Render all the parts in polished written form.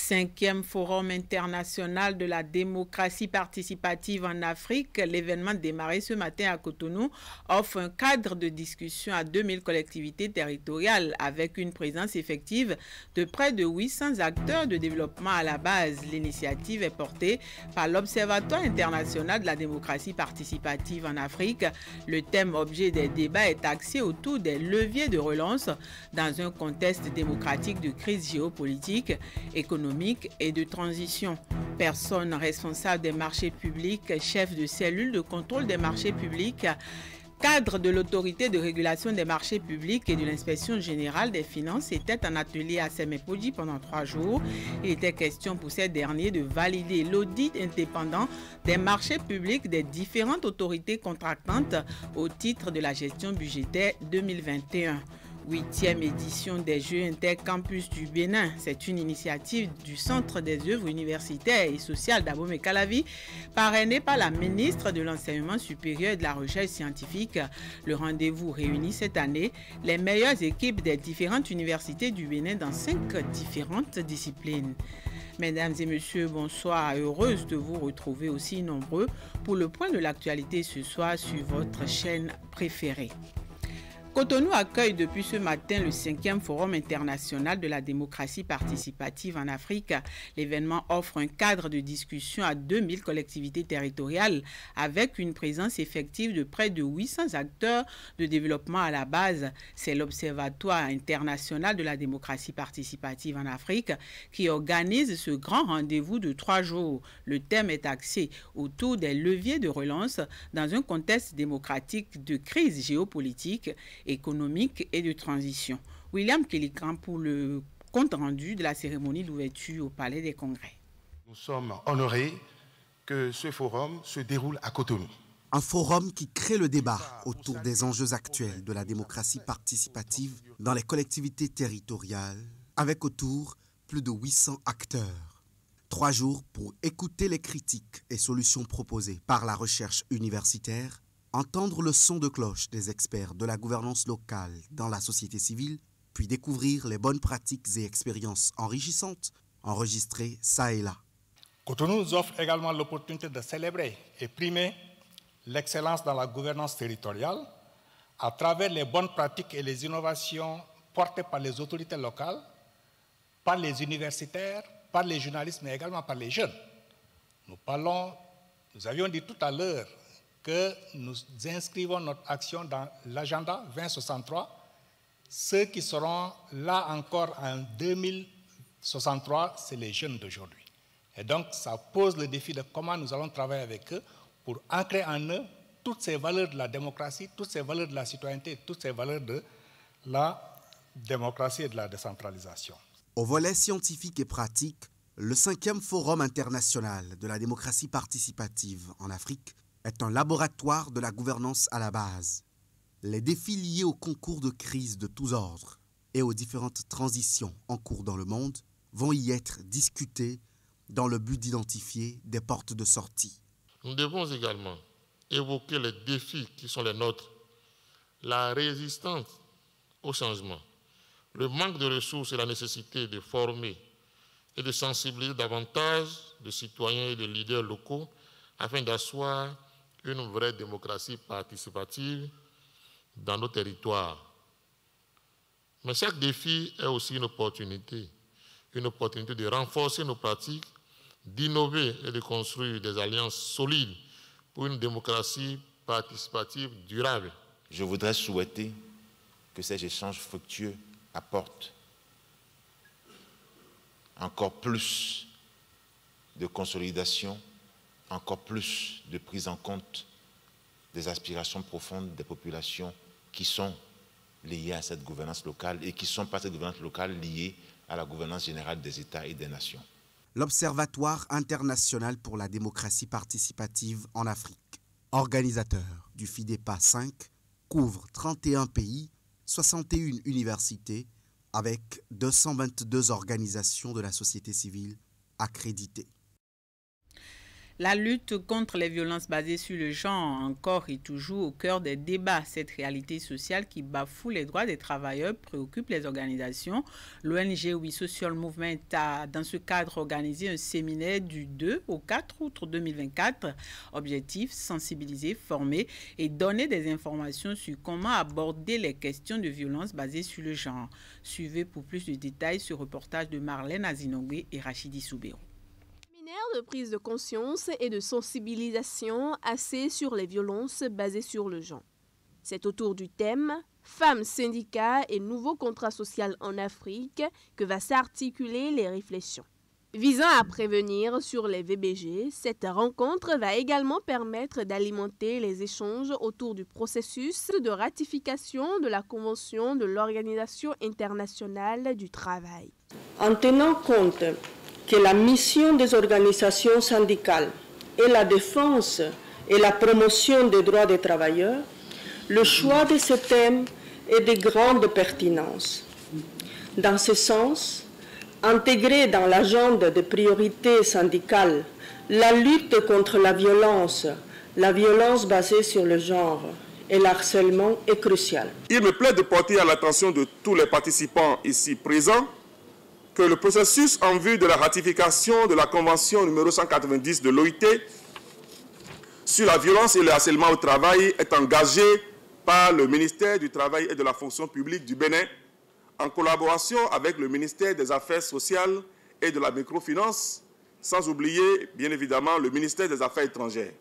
5e Forum international de la démocratie participative en Afrique, l'événement démarré ce matin à Cotonou, offre un cadre de discussion à 2000 collectivités territoriales avec une présence effective de près de 800 acteurs de développement à la base. L'initiative est portée par l'Observatoire international de la démocratie participative en Afrique. Le thème objet des débats est axé autour des leviers de relance dans un contexte démocratique de crise géopolitique, économique et de transition. Personnes responsables des marchés publics, chefs de cellule de contrôle des marchés publics, cadre de l'autorité de régulation des marchés publics et de l'inspection générale des finances étaient en atelier à Sémépoji pendant 3 jours. Il était question pour ces derniers de valider l'audit indépendant des marchés publics des différentes autorités contractantes au titre de la gestion budgétaire 2021. 8e édition des Jeux Intercampus du Bénin. C'est une initiative du Centre des œuvres universitaires et sociales d'Abomey Calavi, parrainée par la ministre de l'Enseignement supérieur et de la Recherche scientifique. Le rendez-vous réunit cette année les meilleures équipes des différentes universités du Bénin dans 5 différentes disciplines. Mesdames et messieurs, bonsoir. Heureuse de vous retrouver aussi nombreux pour le point de l'actualité ce soir sur votre chaîne préférée. Cotonou accueille depuis ce matin le 5e Forum international de la démocratie participative en Afrique. L'événement offre un cadre de discussion à 2000 collectivités territoriales avec une présence effective de près de 800 acteurs de développement à la base. C'est l'Observatoire international de la démocratie participative en Afrique qui organise ce grand rendez-vous de 3 jours. Le thème est axé autour des leviers de relance dans un contexte démocratique de crise géopolitique, économique et de transition. William Kélikran pour le compte rendu de la cérémonie d'ouverture au Palais des Congrès. Nous sommes honorés que ce forum se déroule à Cotonou. Un forum qui crée le débat autour des enjeux actuels de la démocratie participative dans les collectivités territoriales, avec autour plus de 800 acteurs. 3 jours pour écouter les critiques et solutions proposées par la recherche universitaire, entendre le son de cloche des experts de la gouvernance locale dans la société civile, puis découvrir les bonnes pratiques et expériences enrichissantes enregistrées ça et là. Cotonou nous offre également l'opportunité de célébrer et primer l'excellence dans la gouvernance territoriale à travers les bonnes pratiques et les innovations portées par les autorités locales, par les universitaires, par les journalistes, mais également par les jeunes. Nous avions dit tout à l'heure que nous inscrivons notre action dans l'agenda 2063. Ceux qui seront là encore en 2063, c'est les jeunes d'aujourd'hui. Et donc, ça pose le défi de comment nous allons travailler avec eux pour ancrer en eux toutes ces valeurs de la démocratie, toutes ces valeurs de la citoyenneté, toutes ces valeurs de la démocratie et de la décentralisation. Au volet scientifique et pratique, le 5e Forum international de la démocratie participative en Afrique est un laboratoire de la gouvernance à la base. Les défis liés au concours de crise de tous ordres et aux différentes transitions en cours dans le monde vont y être discutés dans le but d'identifier des portes de sortie. Nous devons également évoquer les défis qui sont les nôtres, la résistance au changement, le manque de ressources et la nécessité de former et de sensibiliser davantage de citoyens et de leaders locaux afin d'asseoir une vraie démocratie participative dans nos territoires. Mais chaque défi est aussi une opportunité de renforcer nos pratiques, d'innover et de construire des alliances solides pour une démocratie participative durable. Je voudrais souhaiter que ces échanges fructueux apportent encore plus de consolidation, encore plus de prise en compte des aspirations profondes des populations qui sont liées à cette gouvernance locale et qui sont par cette gouvernance locale liées à la gouvernance générale des États et des nations. L'Observatoire international pour la démocratie participative en Afrique, organisateur du FIDEPA 5, couvre 31 pays, 61 universités avec 222 organisations de la société civile accréditées. La lutte contre les violences basées sur le genre encore et toujours au cœur des débats. Cette réalité sociale qui bafoue les droits des travailleurs préoccupe les organisations. L'ONG We Social Movement a dans ce cadre organisé un séminaire du 2 au 4 août 2024. Objectif, sensibiliser, former et donner des informations sur comment aborder les questions de violences basées sur le genre. Suivez pour plus de détails ce reportage de Marlène Azinongwe et Rachidi Soubero. De prise de conscience et de sensibilisation axée sur les violences basées sur le genre. C'est autour du thème « Femmes, syndicats et nouveau contrat social en Afrique » que va s'articuler les réflexions. Visant à prévenir sur les VBG, cette rencontre va également permettre d'alimenter les échanges autour du processus de ratification de la Convention de l'Organisation internationale du travail. En tenant compte que la mission des organisations syndicales est la défense et la promotion des droits des travailleurs, le choix de ce thème est de grande pertinence. Dans ce sens, intégrer dans l'agenda de priorités syndicales la lutte contre la violence basée sur le genre et l'harcèlement est crucial. Il me plaît de porter à l'attention de tous les participants ici présents que le processus en vue de la ratification de la Convention numéro 190 de l'OIT sur la violence et le harcèlement au travail est engagé par le ministère du Travail et de la Fonction publique du Bénin en collaboration avec le ministère des Affaires sociales et de la microfinance, sans oublier bien évidemment le ministère des Affaires étrangères.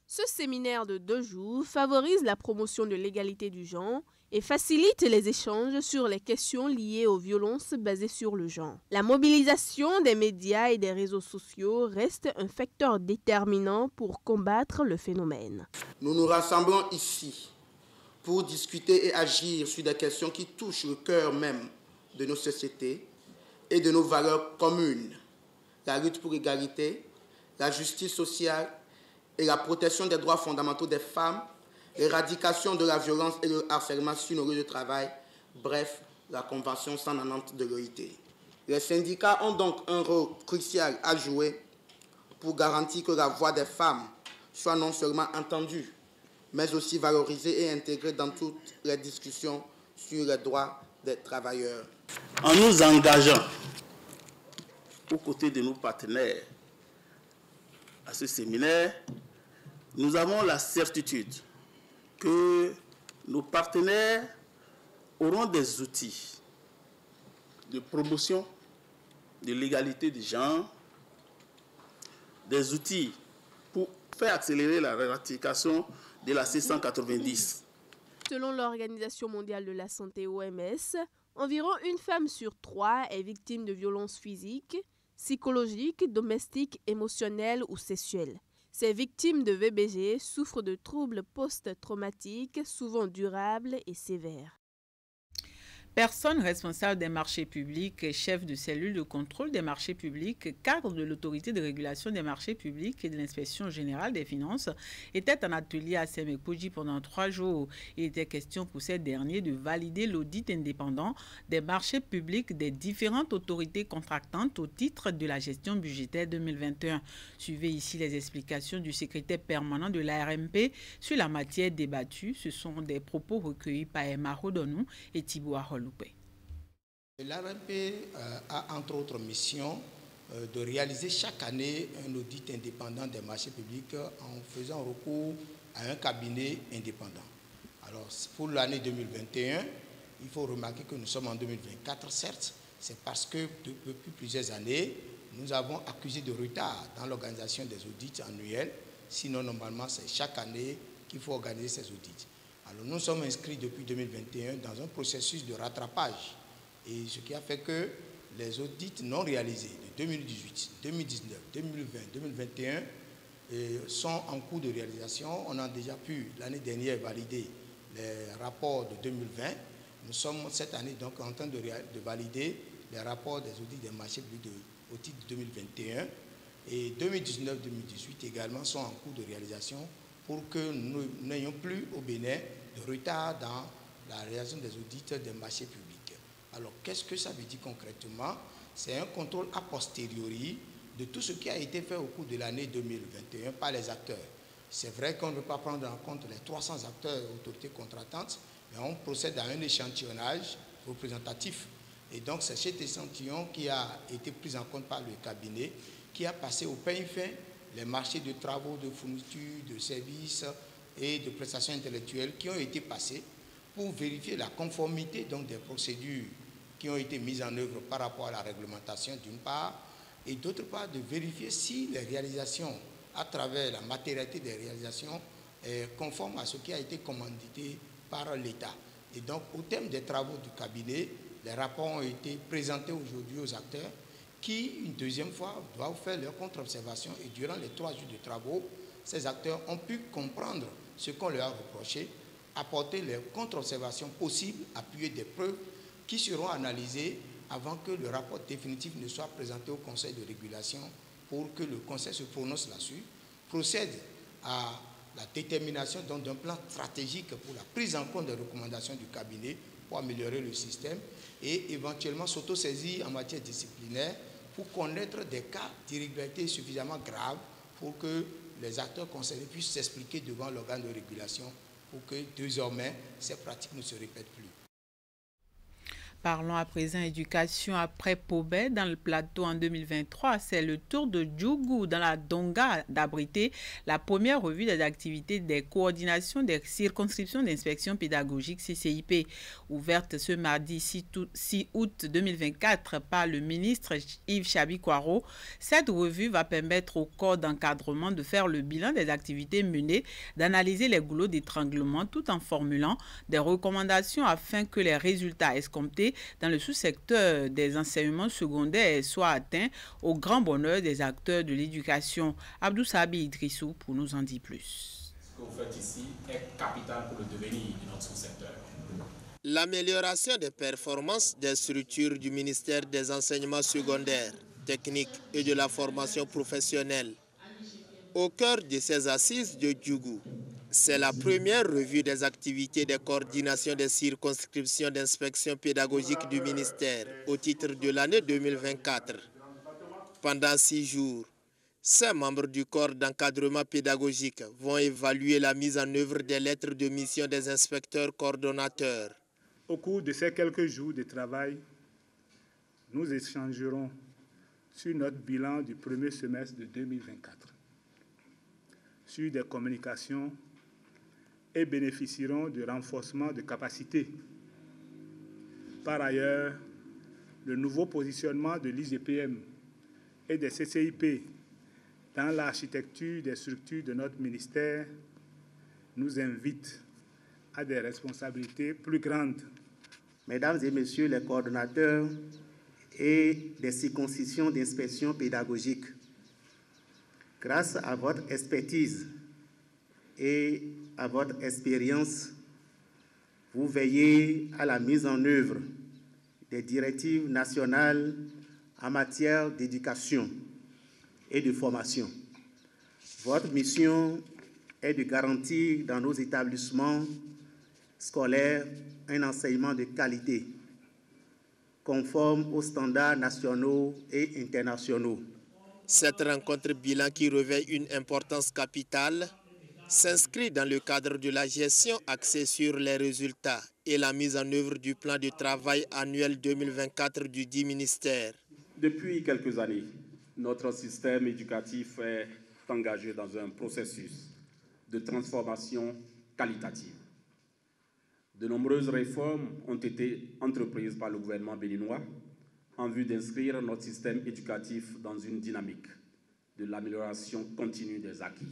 Ce séminaire de 2 jours favorise la promotion de l'égalité du genre et facilite les échanges sur les questions liées aux violences basées sur le genre. La mobilisation des médias et des réseaux sociaux reste un facteur déterminant pour combattre le phénomène. Nous nous rassemblons ici pour discuter et agir sur des questions qui touchent le cœur même de nos sociétés et de nos valeurs communes. La lutte pour l'égalité, la justice sociale et la protection des droits fondamentaux des femmes, l'éradication de la violence et le harcèlement sur nos lieux de travail, bref, la Convention 190 de l'OIT. Les syndicats ont donc un rôle crucial à jouer pour garantir que la voix des femmes soit non seulement entendue, mais aussi valorisée et intégrée dans toutes les discussions sur les droits des travailleurs. En nous engageant aux côtés de nos partenaires à ce séminaire, nous avons la certitude que nos partenaires auront des outils de promotion de l'égalité des genres, des outils pour faire accélérer la ratification de la C190. Selon l'Organisation mondiale de la santé OMS, environ 1 femme sur 3 est victime de violences physiques, psychologiques, domestiques, émotionnelles ou sexuelles. Ces victimes de VBG souffrent de troubles post-traumatiques, souvent durables et sévères. Personne responsable des marchés publics, chef de cellule de contrôle des marchés publics, cadre de l'autorité de régulation des marchés publics et de l'inspection générale des finances, était en atelier à Sémékoji pendant 3 jours. Il était question pour ces derniers de valider l'audit indépendant des marchés publics des différentes autorités contractantes au titre de la gestion budgétaire 2021. Suivez ici les explications du secrétaire permanent de l'ARMP sur la matière débattue. Ce sont des propos recueillis par Emma Rodonou et Thibaut Arolou. L'ARMP a entre autres mission de réaliser chaque année un audit indépendant des marchés publics en faisant recours à un cabinet indépendant. Alors pour l'année 2021, il faut remarquer que nous sommes en 2024, certes, c'est parce que depuis plusieurs années, nous avons accusé de retard dans l'organisation des audits annuels, sinon normalement c'est chaque année qu'il faut organiser ces audits. Alors nous sommes inscrits depuis 2021 dans un processus de rattrapage, et ce qui a fait que les audits non réalisés de 2018, 2019, 2020, 2021 sont en cours de réalisation. On a déjà pu l'année dernière valider les rapports de 2020. Nous sommes cette année donc en train de valider les rapports des audits des marchés publics au titre de 2021, et 2019-2018 également sont en cours de réalisation pour que nous n'ayons plus au Bénin de retard dans la réalisation des audits des marchés publics. Alors, qu'est-ce que ça veut dire concrètement? C'est un contrôle a posteriori de tout ce qui a été fait au cours de l'année 2021 par les acteurs. C'est vrai qu'on ne peut pas prendre en compte les 300 acteurs et autorités contratantes, mais on procède à un échantillonnage représentatif. Et donc, c'est cet échantillon qui a été pris en compte par le cabinet, qui a passé au peigne fin les marchés de travaux, de fournitures, de services et de prestations intellectuelles qui ont été passés pour vérifier la conformité donc, des procédures qui ont été mises en œuvre par rapport à la réglementation d'une part, et d'autre part de vérifier si les réalisations, à travers la matérialité des réalisations, est conforme à ce qui a été commandité par l'État. Et donc, au terme des travaux du cabinet, les rapports ont été présentés aujourd'hui aux acteurs qui, une deuxième fois, doivent faire leur contre-observation. Et durant les 3 jours de travaux, ces acteurs ont pu comprendre ce qu'on leur a reproché, apporter les contre-observations possibles, appuyer des preuves qui seront analysées avant que le rapport définitif ne soit présenté au Conseil de régulation pour que le Conseil se prononce là-dessus, procède à la détermination d'un plan stratégique pour la prise en compte des recommandations du cabinet pour améliorer le système et éventuellement s'autosaisir en matière disciplinaire pour connaître des cas d'irrégularité suffisamment graves pour que les acteurs concernés puissent s'expliquer devant l'organe de régulation pour que désormais ces pratiques ne se répètent plus. Parlons à présent éducation après Pobet dans le plateau en 2023. C'est le tour de Djougou dans la Donga d'abriter la première revue des activités des coordinations des circonscriptions d'inspection pédagogique CCIP. Ouverte ce mardi 6 août 2024 par le ministre Yves Chabi-Kwaro, cette revue va permettre au corps d'encadrement de faire le bilan des activités menées, d'analyser les goulots d'étranglement tout en formulant des recommandations afin que les résultats escomptés dans le sous-secteur des enseignements secondaires soit atteint au grand bonheur des acteurs de l'éducation. Abdou Sabi Idrissou pour nous en dire plus. Ce que vous faites ici est capital pour le devenir de notre sous-secteur. L'amélioration des performances des structures du ministère des enseignements secondaires, techniques et de la formation professionnelle. Au cœur de ces assises de Djougou, c'est la première revue des activités des coordinations des circonscriptions d'inspection pédagogique du ministère au titre de l'année 2024. Pendant 6 jours, ces membres du corps d'encadrement pédagogique vont évaluer la mise en œuvre des lettres de mission des inspecteurs coordonnateurs. Au cours de ces quelques jours de travail, nous échangerons sur notre bilan du premier semestre de 2024, sur des communications et bénéficieront du renforcement de capacités. Par ailleurs, le nouveau positionnement de l'IGPM et des CCIP dans l'architecture des structures de notre ministère nous invite à des responsabilités plus grandes. Mesdames et Messieurs les coordonnateurs et des circonscriptions d'inspection pédagogique, grâce à votre expertise et à votre expérience, vous veillez à la mise en œuvre des directives nationales en matière d'éducation et de formation. Votre mission est de garantir dans nos établissements scolaires un enseignement de qualité, conforme aux standards nationaux et internationaux. Cette rencontre bilan qui revêt une importance capitale s'inscrit dans le cadre de la gestion axée sur les résultats et la mise en œuvre du plan de travail annuel 2024 du dit ministère. Depuis quelques années, notre système éducatif est engagé dans un processus de transformation qualitative. De nombreuses réformes ont été entreprises par le gouvernement béninois en vue d'inscrire notre système éducatif dans une dynamique de l'amélioration continue des acquis.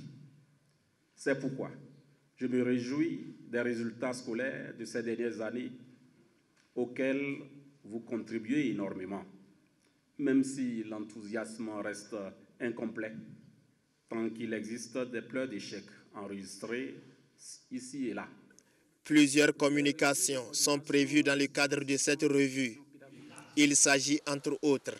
C'est pourquoi je me réjouis des résultats scolaires de ces dernières années auxquels vous contribuez énormément, même si l'enthousiasme reste incomplet, tant qu'il existe des pleurs d'échecs enregistrés ici et là. Plusieurs communications sont prévues dans le cadre de cette revue. Il s'agit entre autres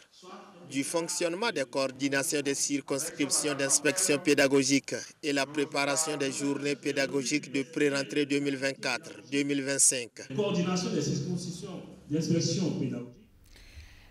du fonctionnement des coordinations des circonscriptions d'inspection pédagogique et la préparation des journées pédagogiques de pré-rentrée 2024-2025. Coordination des circonscriptions d'inspection pédagogique.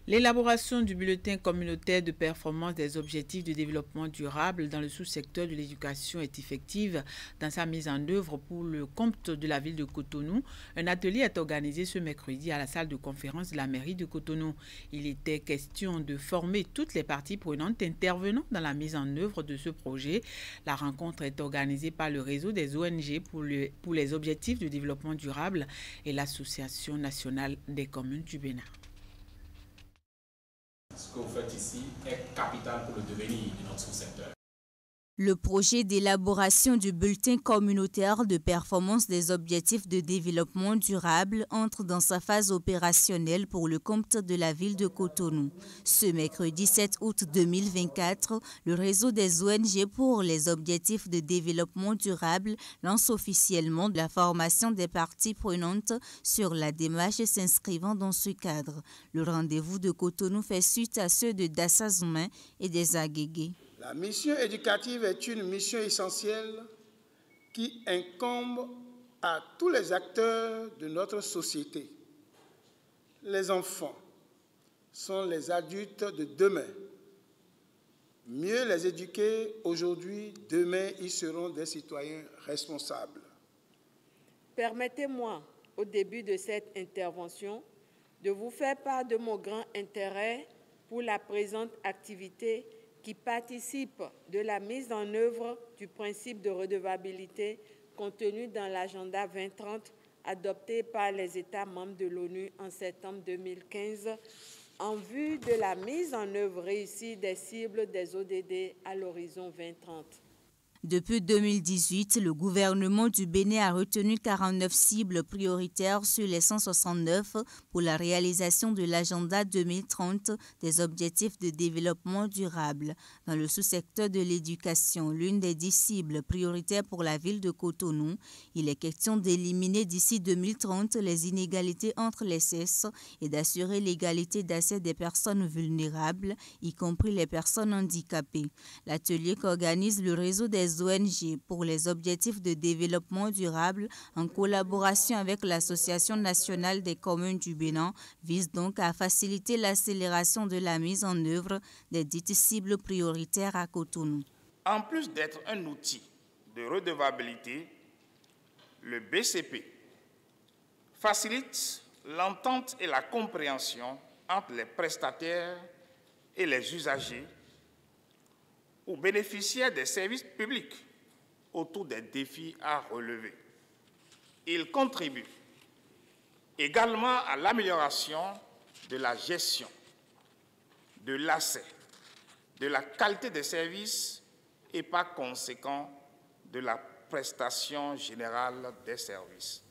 L'élaboration du bulletin communautaire de performance des objectifs de développement durable dans le sous-secteur de l'éducation est effective dans sa mise en œuvre pour le compte de la ville de Cotonou. Un atelier est organisé ce mercredi à la salle de conférence de la mairie de Cotonou. Il était question de former toutes les parties prenantes intervenant dans la mise en œuvre de ce projet. La rencontre est organisée par le réseau des ONG pour les objectifs de développement durable et l'Association nationale des communes du Bénin. Ce que vous faites ici est capital pour le devenir de notre sous-secteur. Le projet d'élaboration du bulletin communautaire de performance des objectifs de développement durable entre dans sa phase opérationnelle pour le compte de la ville de Cotonou. Ce mercredi 7 août 2024, le réseau des ONG pour les objectifs de développement durable lance officiellement la formation des parties prenantes sur la démarche s'inscrivant dans ce cadre. Le rendez-vous de Cotonou fait suite à ceux de Dassazoumé et des Agégués. La mission éducative est une mission essentielle qui incombe à tous les acteurs de notre société. Les enfants sont les adultes de demain. Mieux les éduquer aujourd'hui, demain, ils seront des citoyens responsables. Permettez-moi, au début de cette intervention, de vous faire part de mon grand intérêt pour la présente activité qui participe de la mise en œuvre du principe de redevabilité contenu dans l'agenda 2030 adopté par les États membres de l'ONU en septembre 2015 en vue de la mise en œuvre réussie des cibles des ODD à l'horizon 2030. Depuis 2018, le gouvernement du Bénin a retenu 49 cibles prioritaires sur les 169 pour la réalisation de l'agenda 2030 des objectifs de développement durable. Dans le sous-secteur de l'éducation, l'une des 10 cibles prioritaires pour la ville de Cotonou, il est question d'éliminer d'ici 2030 les inégalités entre les sexes et d'assurer l'égalité d'accès des personnes vulnérables, y compris les personnes handicapées. L'atelier qu'organise le réseau des ONG pour les objectifs de développement durable en collaboration avec l'Association nationale des communes du Bénin vise donc à faciliter l'accélération de la mise en œuvre des dites cibles prioritaires à Cotonou. En plus d'être un outil de redevabilité, le BCP facilite l'entente et la compréhension entre les prestataires et les usagers ou bénéficiaires des services publics autour des défis à relever. Il contribue également à l'amélioration de la gestion, de l'accès, de la qualité des services et par conséquent de la prestation générale des services.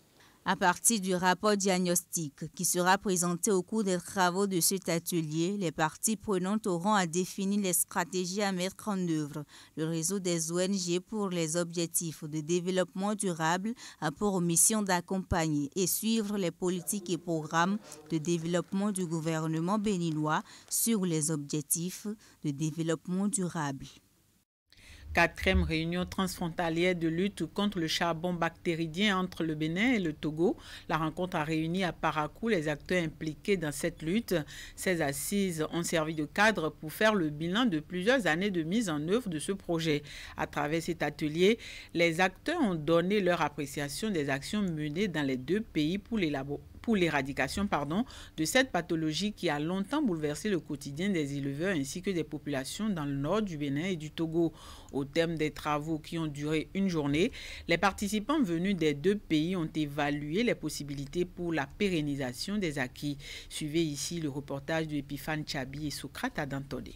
À partir du rapport diagnostic qui sera présenté au cours des travaux de cet atelier, les parties prenantes auront à définir les stratégies à mettre en œuvre. Le réseau des ONG pour les objectifs de développement durable a pour mission d'accompagner et suivre les politiques et programmes de développement du gouvernement béninois sur les objectifs de développement durable. 4e réunion transfrontalière de lutte contre le charbon bactéridien entre le Bénin et le Togo. La rencontre a réuni à Parakou les acteurs impliqués dans cette lutte. Ces assises ont servi de cadre pour faire le bilan de plusieurs années de mise en œuvre de ce projet. À travers cet atelier, les acteurs ont donné leur appréciation des actions menées dans les deux pays pour l'éradication de cette pathologie qui a longtemps bouleversé le quotidien des éleveurs ainsi que des populations dans le nord du Bénin et du Togo. Au terme des travaux qui ont duré une journée, les participants venus des deux pays ont évalué les possibilités pour la pérennisation des acquis. Suivez ici le reportage de Epiphane Tchabi et Socrate Adantodé.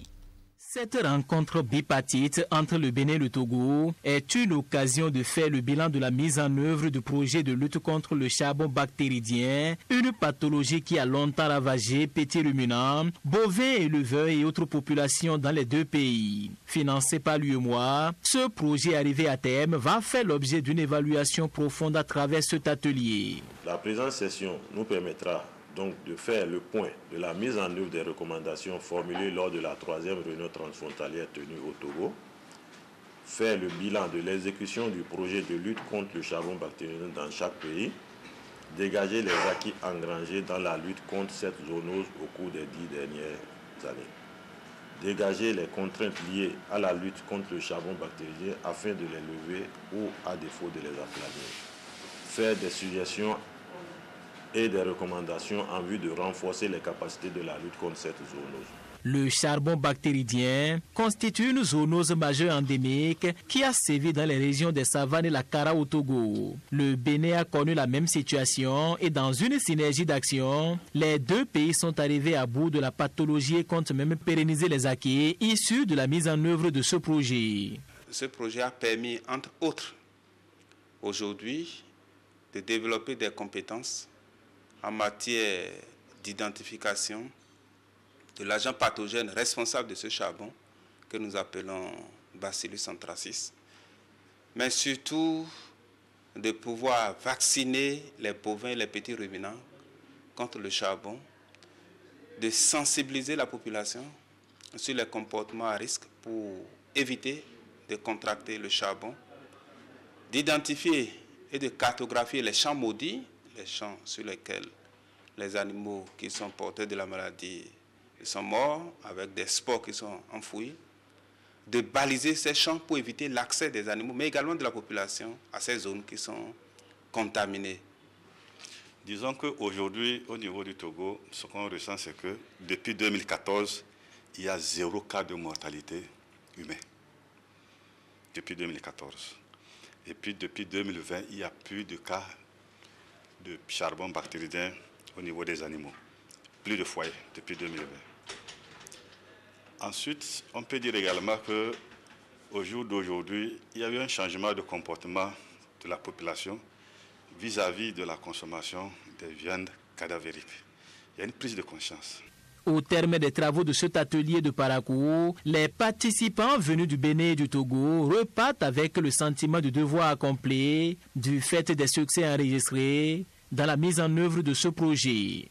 Cette rencontre bipartite entre le Bénin et le Togo est une occasion de faire le bilan de la mise en œuvre du projet de lutte contre le charbon bactéridien, une pathologie qui a longtemps ravagé petits ruminants, bovins, éleveurs et autres populations dans les deux pays. Financé par l'UEMOA, ce projet arrivé à terme va faire l'objet d'une évaluation profonde à travers cet atelier. La présente session nous permettra donc de faire le point de la mise en œuvre des recommandations formulées lors de la 3e réunion transfrontalière tenue au Togo, faire le bilan de l'exécution du projet de lutte contre le charbon bactérien dans chaque pays, Dégager les acquis engrangés dans la lutte contre cette zoonose au cours des 10 dernières années. Dégager les contraintes liées à la lutte contre le charbon bactérien afin de les lever ou, à défaut, de les aplanir. Faire des suggestions et des recommandations en vue de renforcer les capacités de la lutte contre cette zoonose. Le charbon bactéridien constitue une zoonose majeure endémique qui a sévi dans les régions des savanes et la Kara au Togo. Le Bénin a connu la même situation et dans une synergie d'action, les deux pays sont arrivés à bout de la pathologie et comptent même pérenniser les acquis issus de la mise en œuvre de ce projet. Ce projet a permis, entre autres, aujourd'hui, de développer des compétences en matière d'identification de l'agent pathogène responsable de ce charbon que nous appelons Bacillus anthracis, mais surtout de pouvoir vacciner les bovins et les petits ruminants contre le charbon, de sensibiliser la population sur les comportements à risque pour éviter de contracter le charbon, d'identifier et de cartographier les champs maudits, les champs sur lesquels les animaux qui sont porteurs de la maladie sont morts avec des spores qui sont enfouis, de baliser ces champs pour éviter l'accès des animaux, mais également de la population à ces zones qui sont contaminées. Disons qu'aujourd'hui, au niveau du Togo, ce qu'on ressent, c'est que depuis 2014, il y a 0 cas de mortalité humaine. Depuis 2014. Et puis depuis 2020, il n'y a plus de cas de charbon bactéridien au niveau des animaux. Plus de foyers depuis 2020. Ensuite, on peut dire également qu'au jour d'aujourd'hui, il y a eu un changement de comportement de la population vis-à-vis de la consommation des viandes cadavériques. Il y a une prise de conscience. Au terme des travaux de cet atelier de Parakou, les participants venus du Bénin et du Togo repartent avec le sentiment de devoir accompli du fait des succès enregistrés dans la mise en œuvre de ce projet.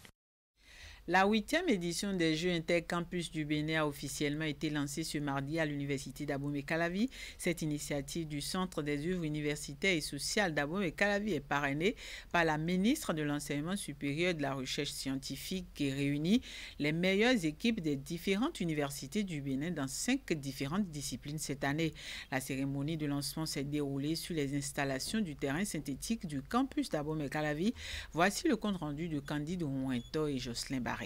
La 8e édition des Jeux Intercampus du Bénin a officiellement été lancée ce mardi à l'université d'Abomey-Calavi. Cette initiative du Centre des œuvres universitaires et sociales d'Abomey-Calavi est parrainée par la ministre de l'Enseignement supérieur et de la Recherche scientifique qui réunit les meilleures équipes des différentes universités du Bénin dans 5 différentes disciplines cette année. La cérémonie de lancement s'est déroulée sur les installations du terrain synthétique du campus d'Abomey-Calavi. Voici le compte rendu de Candide Ouinto et Jocelyn Barrega.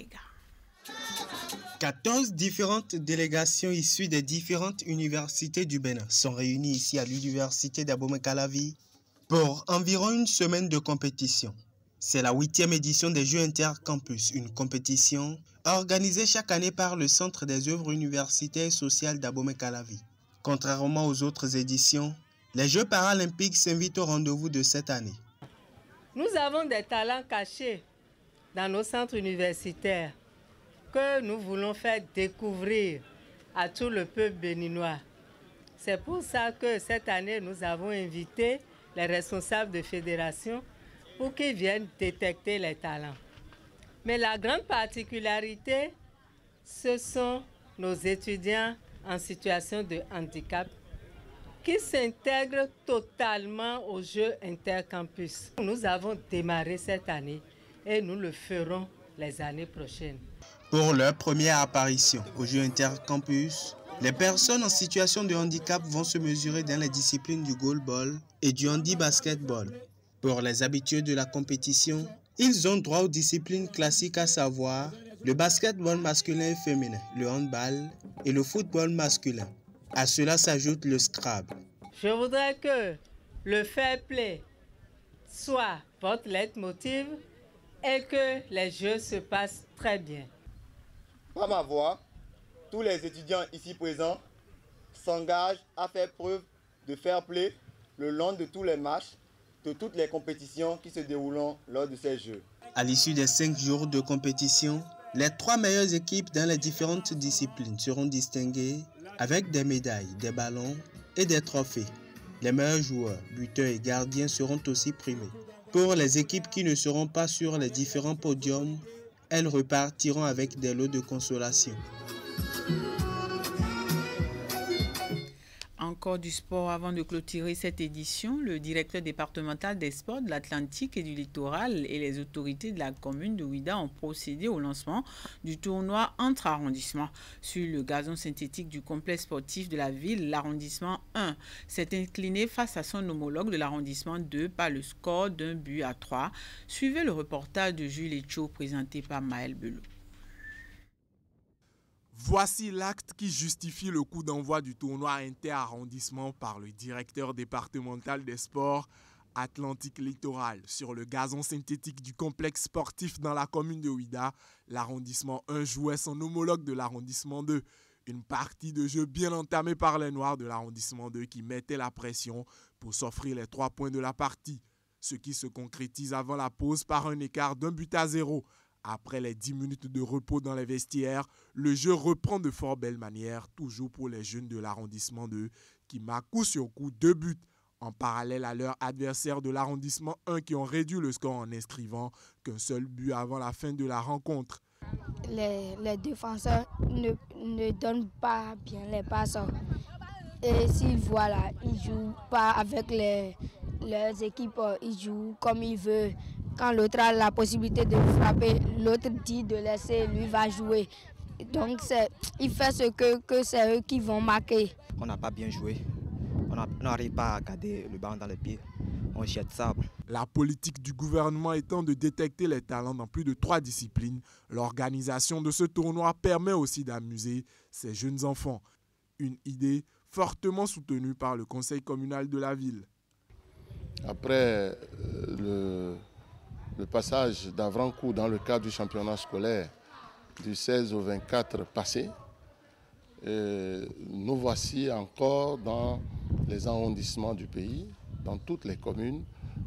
14 différentes délégations issues des différentes universités du Bénin sont réunies ici à l'université d'Abomey-Calavi pour environ une semaine de compétition. C'est la 8e édition des Jeux Intercampus, une compétition organisée chaque année par le Centre des œuvres universitaires et sociales d'Abomey-Calavi. Contrairement aux autres éditions, les Jeux paralympiques s'invitent au rendez-vous de cette année. Nous avons des talents cachés dans nos centres universitaires que nous voulons faire découvrir à tout le peuple béninois. C'est pour ça que cette année, nous avons invité les responsables de fédération pour qu'ils viennent détecter les talents. Mais la grande particularité, ce sont nos étudiants en situation de handicap qui s'intègrent totalement aux Jeux Intercampus. Nous avons démarré cette année et nous le ferons les années prochaines. Pour leur première apparition aux Jeux Intercampus, les personnes en situation de handicap vont se mesurer dans les disciplines du goalball et du handi-basketball. Pour les habitués de la compétition, ils ont droit aux disciplines classiques, à savoir le basketball masculin et féminin, le handball et le football masculin. À cela s'ajoute le Scrabble. Je voudrais que le fair play soit votre leitmotiv et que les jeux se passent très bien. Par ma voix, tous les étudiants ici présents s'engagent à faire preuve de fair play le long de tous les matchs, de toutes les compétitions qui se dérouleront lors de ces Jeux. À l'issue des 5 jours de compétition, les 3 meilleures équipes dans les différentes disciplines seront distinguées avec des médailles, des ballons et des trophées. Les meilleurs joueurs, buteurs et gardiens seront aussi primés. Pour les équipes qui ne seront pas sur les différents podiums, elles repartiront avec des lots de consolation. En encore du sport avant de clôturer cette édition. Le directeur départemental des sports de l'Atlantique et du littoral et les autorités de la commune de Ouidah ont procédé au lancement du tournoi entre arrondissements sur le gazon synthétique du complexe sportif de la ville. L'arrondissement 1 s'est incliné face à son homologue de l'arrondissement 2 par le score d'1-3. Suivez le reportage de Jules Etcho présenté par Maël Belot. Voici l'acte qui justifie le coup d'envoi du tournoi inter-arrondissement par le directeur départemental des sports Atlantique Littoral. Sur le gazon synthétique du complexe sportif dans la commune de Ouidah, l'arrondissement 1 jouait son homologue de l'arrondissement 2. Une partie de jeu bien entamée par les Noirs de l'arrondissement 2 qui mettaient la pression pour s'offrir les 3 points de la partie. Ce qui se concrétise avant la pause par un écart d'1-0. Après les 10 minutes de repos dans les vestiaires, le jeu reprend de fort belle manière, toujours pour les jeunes de l'arrondissement 2, qui marquent coup sur coup 2 buts, en parallèle à leurs adversaires de l'arrondissement 1 qui ont réduit le score en inscrivant qu'un seul but avant la fin de la rencontre. Les défenseurs ne donnent pas bien les passes. Et s'ils voient là, ils ne jouent pas avec leurs équipes, ils jouent comme ils veulent. Quand l'autre a la possibilité de frapper, l'autre dit de laisser, lui va jouer. Donc il fait ce que c'est eux qui vont marquer. On n'a pas bien joué, on n'arrive pas à garder le ballon dans les pieds, on jette ça. La politique du gouvernement étant de détecter les talents dans plus de 3 disciplines, l'organisation de ce tournoi permet aussi d'amuser ces jeunes enfants. Une idée fortement soutenue par le conseil communal de la ville. Après le passage d'Avrancourt dans le cadre du championnat scolaire du 16 au 24 passé, nous voici encore dans les arrondissements du pays, dans toutes les communes,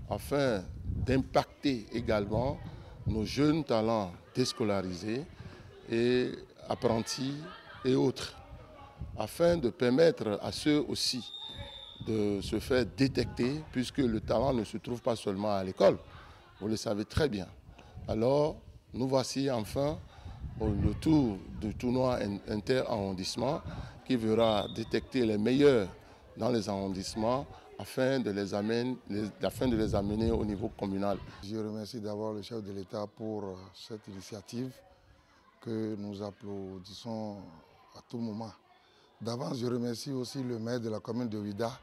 afin d'impacter également nos jeunes talents déscolarisés et apprentis et autres, afin de permettre à ceux aussi de se faire détecter, puisque le talent ne se trouve pas seulement à l'école. Vous le savez très bien. Alors, nous voici enfin le tour du tournoi inter-arrondissement qui verra détecter les meilleurs dans les arrondissements afin de les amener au niveau communal. Je remercie d'abord le chef de l'État pour cette initiative que nous applaudissons à tout moment. D'avance, je remercie aussi le maire de la commune de Ouidah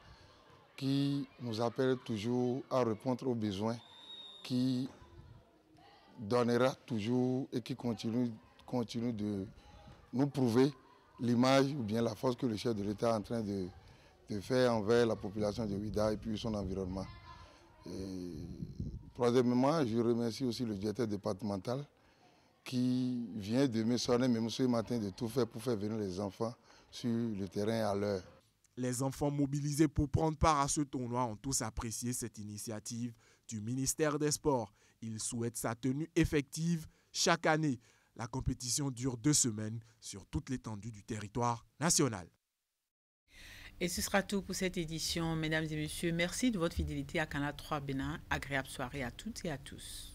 qui nous appelle toujours à répondre aux besoins, qui donnera toujours et qui continue de nous prouver l'image ou bien la force que le chef de l'État est en train de faire envers la population de Ouidah et puis son environnement. Troisièmement, je remercie aussi le directeur départemental qui vient de me sonner même ce matin de tout faire pour faire venir les enfants sur le terrain à l'heure. Les enfants mobilisés pour prendre part à ce tournoi ont tous apprécié cette initiative du ministère des Sports. Ils souhaitent sa tenue effective chaque année. La compétition dure 2 semaines sur toute l'étendue du territoire national. Et ce sera tout pour cette édition, mesdames et messieurs. Merci de votre fidélité à Canal 3 Bénin. Agréable soirée à toutes et à tous.